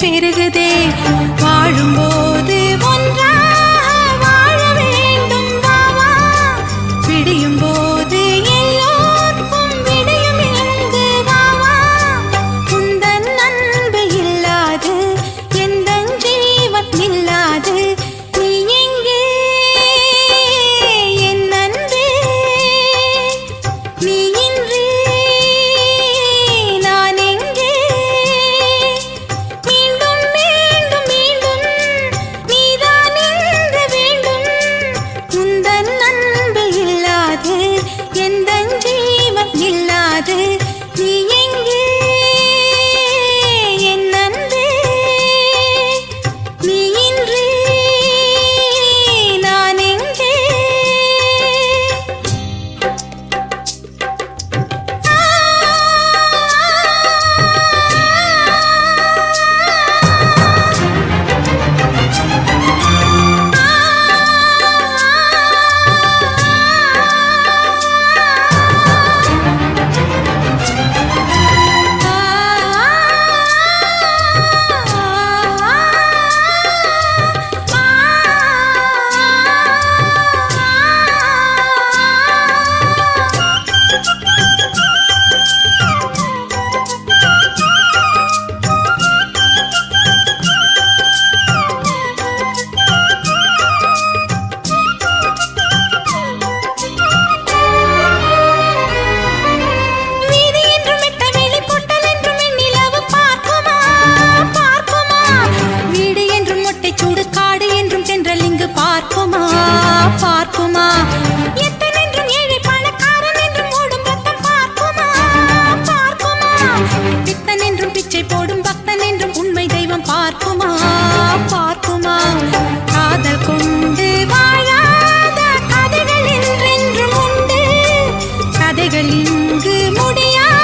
பெருகுதே வாழும்போது ஒன்றாக வாழ வேண்டும் வாவா விடியும் போது எல்லோருக்கும் விடியும் எங்கு வாவா உந்தன் அன்பு இல்லாது எந்தன் ஜீவன் இல்லாது நீ எங்கே என் அன்பே நீ இன்றி நான் எங்கே மீண்டும் மீண்டும் மீண்டும் நீதான் இன்று வேண்டும் உந்தன் அன்பு இல்லாது எந்தன் ஜீவன் இல்லாது நீ எங்கே என் அன்பே நீ இன்றி நான் எங்கே வீதி என்றும் மெட்ட வெளி பொட்டல் என்றும் வெண்ணிலவு பார்க்குமா பார்க்குமா வீடு என்றும் மொட்டை சூடு காடு என்றும் தென்றல் இங்கு பார்க்குமா பார்க்குமா எத்தன் என்றும் ஏழை பணக்காரன் என்றும் ஓடும் ரத்தம் பார்க்குமா பார்க்குமா பித்தன் என்றும் பிச்சை போடும் பக்தன் என்றும் உண்மை தெய்வம் பார்க்குமா பார்க்குமா காதல் கொண்டு வாழாத கதைகள் என்றென்றும் உண்டு கதைகள் இங்கு முடியாது